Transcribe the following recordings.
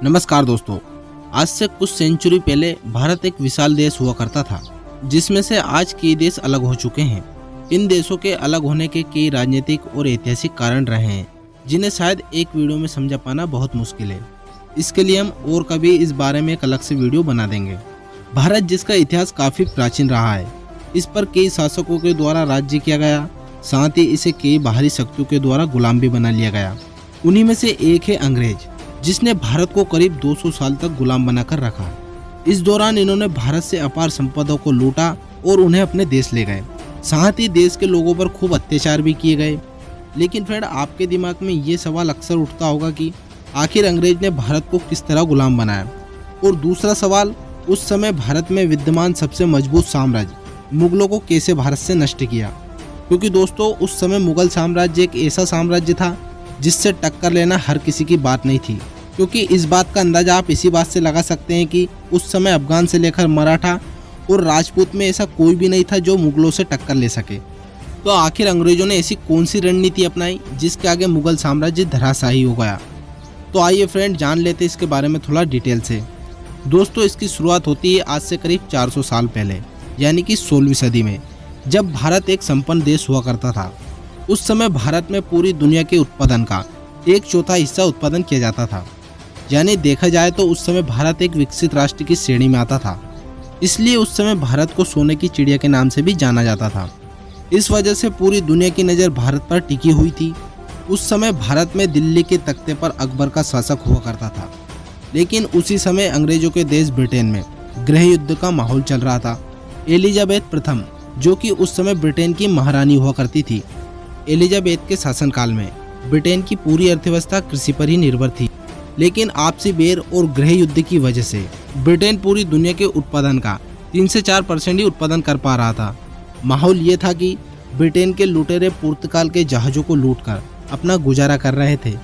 नमस्कार दोस्तों। आज से कुछ सेंचुरी पहले भारत एक विशाल देश हुआ करता था, जिसमें से आज कई देश अलग हो चुके हैं। इन देशों के अलग होने के कई राजनीतिक और ऐतिहासिक कारण रहे हैं, जिन्हें शायद एक वीडियो में समझा पाना बहुत मुश्किल है। इसके लिए हम और कभी इस बारे में एक अलग से वीडियो बना देंगे। भारत, जिसका इतिहास काफ़ी प्राचीन रहा है, इस पर कई शासकों के द्वारा राज्य किया गया, साथ ही इसे कई बाहरी शक्तियों के द्वारा गुलाम भी बना लिया गया। उन्हीं में से एक है अंग्रेज, जिसने भारत को करीब 200 साल तक गुलाम बनाकर रखा। इस दौरान इन्होंने भारत से अपार संपदा को लूटा और उन्हें अपने देश ले गए। साथ ही देश के लोगों पर खूब अत्याचार भी किए गए। लेकिन फ्रेंड, आपके दिमाग में ये सवाल अक्सर उठता होगा कि आखिर अंग्रेज ने भारत को किस तरह गुलाम बनाया। और दूसरा सवाल, उस समय भारत में विद्यमान सबसे मजबूत साम्राज्य मुगलों को कैसे भारत से नष्ट किया। क्योंकि दोस्तों, उस समय मुगल साम्राज्य एक ऐसा साम्राज्य था जिससे टक्कर लेना हर किसी की बात नहीं थी। क्योंकि इस बात का अंदाजा आप इसी बात से लगा सकते हैं कि उस समय अफगान से लेकर मराठा और राजपूत में ऐसा कोई भी नहीं था जो मुगलों से टक्कर ले सके। तो आखिर अंग्रेजों ने ऐसी कौन सी रणनीति अपनाई जिसके आगे मुगल साम्राज्य धराशायी हो गया। तो आइए फ्रेंड, जान लेते इसके बारे में थोड़ा डिटेल से। दोस्तों, इसकी शुरुआत होती है आज से करीब 400 साल पहले, यानी कि 16वीं सदी में, जब भारत एक संपन्न देश हुआ करता था। उस समय भारत में पूरी दुनिया के उत्पादन का 1/4 हिस्सा उत्पादन किया जाता था। यानी देखा जाए तो उस समय भारत एक विकसित राष्ट्र की श्रेणी में आता था। इसलिए उस समय भारत को सोने की चिड़िया के नाम से भी जाना जाता था। इस वजह से पूरी दुनिया की नज़र भारत पर टिकी हुई थी। उस समय भारत में दिल्ली के तख्ते पर अकबर का शासक हुआ करता था। लेकिन उसी समय अंग्रेजों के देश ब्रिटेन में गृह युद्ध का माहौल चल रहा था। एलिजाबेथ प्रथम, जो कि उस समय ब्रिटेन की महारानी हुआ करती थी, एलिजाबेथ के शासनकाल में ब्रिटेन की पूरी अर्थव्यवस्था कृषि पर ही निर्भर थी। लेकिन आपसी बैर और गृह युद्ध की वजह से ब्रिटेन पूरी दुनिया के उत्पादन का 3 से 4% ही उत्पादन कर पा रहा था। माहौल ये था कि ब्रिटेन के लुटेरे पुर्तगाल के जहाज़ों को लूटकर अपना गुजारा कर रहे थे।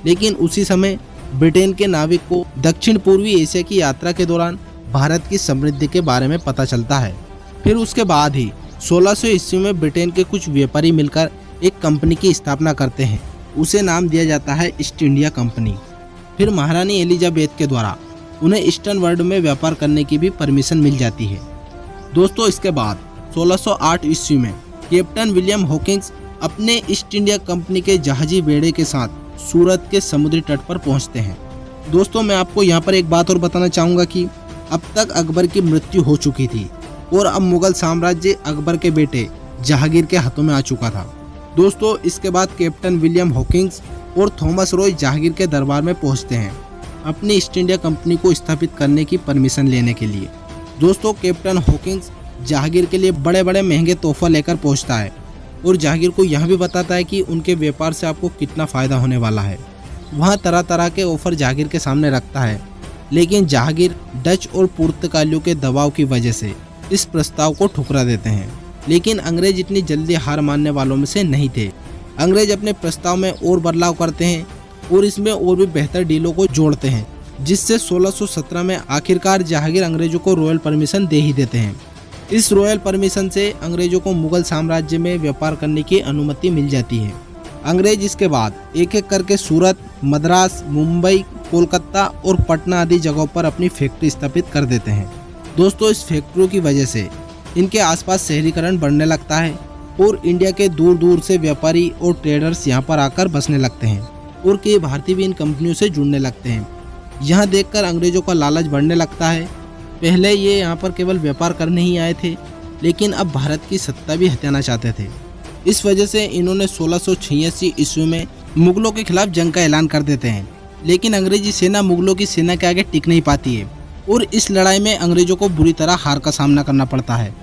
लेकिन उसी समय ब्रिटेन के नाविक को दक्षिण पूर्वी एशिया की यात्रा के दौरान भारत की समृद्धि के बारे में पता चलता है। फिर उसके बाद ही 1600 ईस्वी में ब्रिटेन के कुछ व्यापारी मिलकर एक कंपनी की स्थापना करते हैं। उसे नाम दिया जाता है ईस्ट इंडिया कंपनी। फिर महारानी एलिजाबेथ के द्वारा उन्हें ईस्टर्न वर्ल्ड में व्यापार करने की भी परमिशन मिल जाती है। दोस्तों, इसके बाद 1608 ईस्वी में कैप्टन विलियम हॉकिंस अपने ईस्ट इंडिया कंपनी के जहाजी बेड़े के साथ सूरत के समुद्री तट पर पहुंचते हैं। दोस्तों, मैं आपको यहाँ पर एक बात और बताना चाहूँगा कि अब तक अकबर की मृत्यु हो चुकी थी और अब मुगल साम्राज्य अकबर के बेटे जहांगीर के हाथों में आ चुका था। दोस्तों, इसके बाद कैप्टन विलियम हॉकिंस और थॉमस रॉय जहांगीर के दरबार में पहुंचते हैं अपनी ईस्ट इंडिया कंपनी को स्थापित करने की परमिशन लेने के लिए। दोस्तों, कैप्टन हॉकिंस जहांगीर के लिए बड़े बड़े महंगे तोहफा लेकर पहुंचता है और जहांगीर को यह भी बताता है कि उनके व्यापार से आपको कितना फ़ायदा होने वाला है। वहाँ तरह तरह के ऑफर जहांगीर के सामने रखता है। लेकिन जहांगीर डच और पुर्तगालियों के दबाव की वजह से इस प्रस्ताव को ठुकरा देते हैं। लेकिन अंग्रेज इतनी जल्दी हार मानने वालों में से नहीं थे। अंग्रेज अपने प्रस्ताव में और बदलाव करते हैं और इसमें और भी बेहतर डीलों को जोड़ते हैं, जिससे 1617 में आखिरकार जहांगीर अंग्रेजों को रॉयल परमिशन दे ही देते हैं। इस रॉयल परमिशन से अंग्रेजों को मुगल साम्राज्य में व्यापार करने की अनुमति मिल जाती है। अंग्रेज इसके बाद एक एक करके सूरत, मद्रास, मुंबई, कोलकाता और पटना आदि जगहों पर अपनी फैक्ट्री स्थापित कर देते हैं। दोस्तों, इस फैक्ट्रियों की वजह से इनके आसपास शहरीकरण बढ़ने लगता है और इंडिया के दूर दूर से व्यापारी और ट्रेडर्स यहाँ पर आकर बसने लगते हैं और कई भारतीय भी इन कंपनियों से जुड़ने लगते हैं। यहाँ देखकर अंग्रेजों का लालच बढ़ने लगता है। पहले ये यहाँ पर केवल व्यापार करने ही आए थे, लेकिन अब भारत की सत्ता भी हथियाना चाहते थे। इस वजह से इन्होंने 1686 ईस्वी में मुगलों के खिलाफ जंग का ऐलान कर देते हैं। लेकिन अंग्रेजी सेना मुगलों की सेना के आगे टिक नहीं पाती है और इस लड़ाई में अंग्रेजों को बुरी तरह हार का सामना करना पड़ता है।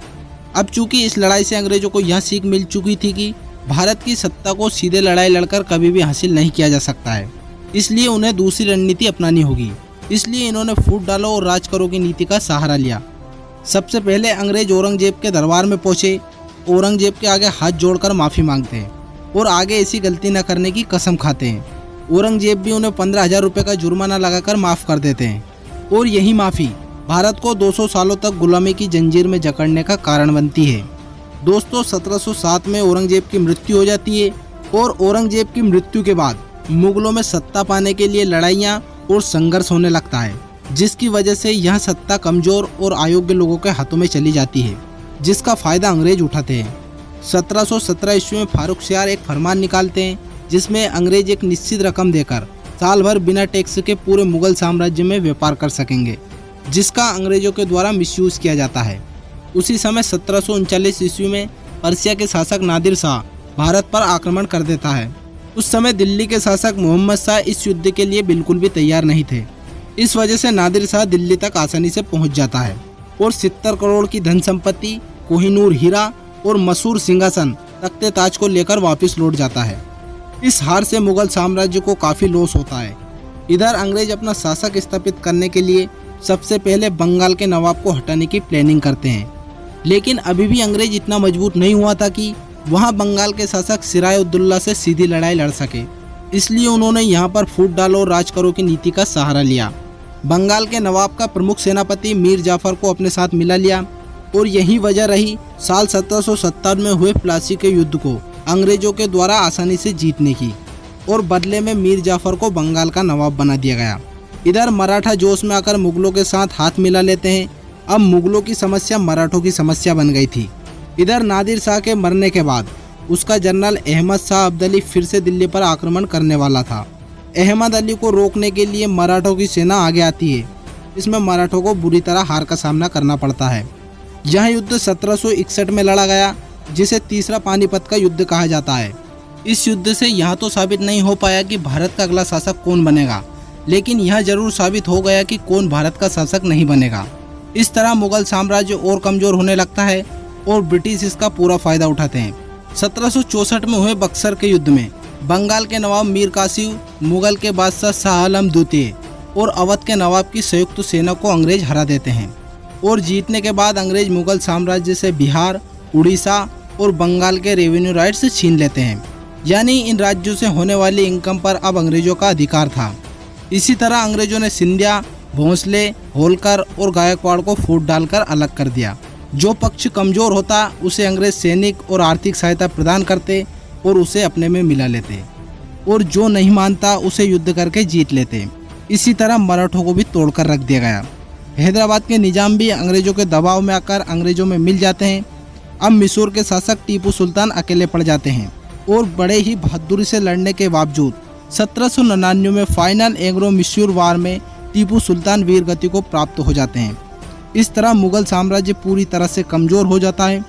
अब चूंकि इस लड़ाई से अंग्रेजों को यह सीख मिल चुकी थी कि भारत की सत्ता को सीधे लड़ाई लड़कर कभी भी हासिल नहीं किया जा सकता है, इसलिए उन्हें दूसरी रणनीति अपनानी होगी। इसलिए इन्होंने फूट डालो और राज करो की नीति का सहारा लिया। सबसे पहले अंग्रेज औरंगजेब के दरबार में पहुंचे, औरंगजेब के आगे हाथ जोड़कर माफ़ी मांगते हैं और आगे ऐसी गलती न करने की कसम खाते हैं। औरंगजेब भी उन्हें 15,000 रुपये का जुर्माना लगाकर माफ़ कर देते हैं और यही माफ़ी भारत को 200 सालों तक गुलामी की जंजीर में जकड़ने का कारण बनती है। दोस्तों, 1707 में औरंगजेब की मृत्यु हो जाती है और औरंगजेब की मृत्यु के बाद मुगलों में सत्ता पाने के लिए लड़ाइयाँ और संघर्ष होने लगता है, जिसकी वजह से यह सत्ता कमजोर और अयोग्य लोगों के हाथों में चली जाती है, जिसका फायदा अंग्रेज उठाते हैं। 1717 ईस्वी में फारूक शाह एक फरमान निकालते हैं, जिसमें अंग्रेज एक निश्चित रकम देकर साल भर बिना टैक्स के पूरे मुगल साम्राज्य में व्यापार कर सकेंगे, जिसका अंग्रेजों के द्वारा मिसयूज किया जाता है। उसी समय 1739 ईस्वी में पर्सिया के शासक नादिर शाह भारत पर आक्रमण कर देता है। उस समय दिल्ली के शासक मोहम्मद शाह इस युद्ध के लिए बिल्कुल भी तैयार नहीं थे। इस वजह से नादिर शाह दिल्ली तक आसानी से पहुंच जाता है और 70 करोड़ की धन संपत्ति, कोहिनूर हीरा और मसूर सिंहासन तख्ते ताज को लेकर वापस लौट जाता है। इस हार से मुगल साम्राज्य को काफी लॉस होता है। इधर अंग्रेज अपना शासक स्थापित करने के लिए सबसे पहले बंगाल के नवाब को हटाने की प्लानिंग करते हैं, लेकिन अभी भी अंग्रेज इतना मजबूत नहीं हुआ था कि वहां बंगाल के शासक सिराजुद्दौला से सीधी लड़ाई लड़ सके। इसलिए उन्होंने यहाँ पर फूट डालो और राज करो की नीति का सहारा लिया। बंगाल के नवाब का प्रमुख सेनापति मीर जाफर को अपने साथ मिला लिया और यही वजह रही साल 1757 में हुए प्लासी के युद्ध को अंग्रेजों के द्वारा आसानी से जीतने की, और बदले में मीर जाफर को बंगाल का नवाब बना दिया गया। इधर मराठा जोश में आकर मुगलों के साथ हाथ मिला लेते हैं। अब मुगलों की समस्या मराठों की समस्या बन गई थी। इधर नादिर शाह के मरने के बाद उसका जनरल अहमद शाह अब्दाली फिर से दिल्ली पर आक्रमण करने वाला था। अहमद अली को रोकने के लिए मराठों की सेना आगे आती है। इसमें मराठों को बुरी तरह हार का सामना करना पड़ता है। यह युद्ध 1761 में लड़ा गया, जिसे तीसरा पानीपत का युद्ध कहा जाता है। इस युद्ध से यह तो साबित नहीं हो पाया कि भारत का अगला शासक कौन बनेगा, लेकिन यह जरूर साबित हो गया कि कौन भारत का शासक नहीं बनेगा। इस तरह मुगल साम्राज्य और कमजोर होने लगता है और ब्रिटिश इसका पूरा फायदा उठाते हैं। 1764 में हुए बक्सर के युद्ध में बंगाल के नवाब मीर कासिम, मुगल के बादशाह शाह आलम द्वितीय और अवध के नवाब की संयुक्त सेना को अंग्रेज हरा देते हैं, और जीतने के बाद अंग्रेज मुगल साम्राज्य से बिहार, उड़ीसा और बंगाल के रेवेन्यू राइट्स छीन लेते हैं। यानी इन राज्यों से होने वाली इनकम पर अब अंग्रेजों का अधिकार था। इसी तरह अंग्रेजों ने सिंधिया, भोंसले, होलकर और गायकवाड़ को फूट डालकर अलग कर दिया। जो पक्ष कमजोर होता उसे अंग्रेज सैनिक और आर्थिक सहायता प्रदान करते और उसे अपने में मिला लेते, और जो नहीं मानता उसे युद्ध करके जीत लेते। इसी तरह मराठों को भी तोड़कर रख दिया गया। हैदराबाद के निजाम भी अंग्रेजों के दबाव में आकर अंग्रेजों में मिल जाते हैं। अब मैसूर के शासक टीपू सुल्तान अकेले पड़ जाते हैं और बड़े ही बहादुरी से लड़ने के बावजूद 1799 में फाइनल एंग्लो मैसूर वार में टीपू सुल्तान वीर गति को प्राप्त हो जाते हैं। इस तरह मुगल साम्राज्य पूरी तरह से कमजोर हो जाता है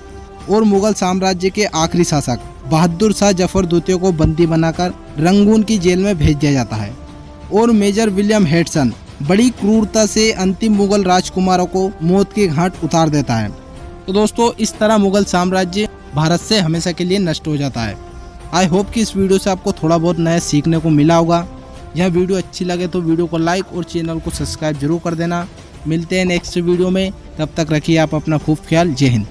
और मुगल साम्राज्य के आखिरी शासक बहादुर शाह जफर द्वितीय को बंदी बनाकर रंगून की जेल में भेज दिया जाता है, और मेजर विलियम हेडसन बड़ी क्रूरता से अंतिम मुगल राजकुमारों को मौत के घाट उतार देता है। तो दोस्तों, इस तरह मुगल साम्राज्य भारत से हमेशा के लिए नष्ट हो जाता है। आई होप कि इस वीडियो से आपको थोड़ा बहुत नया सीखने को मिला होगा। यह वीडियो अच्छी लगे तो वीडियो को लाइक और चैनल को सब्सक्राइब जरूर कर देना। मिलते हैं नेक्स्ट वीडियो में, तब तक रखिए आप अपना खूब ख्याल। जय हिंद।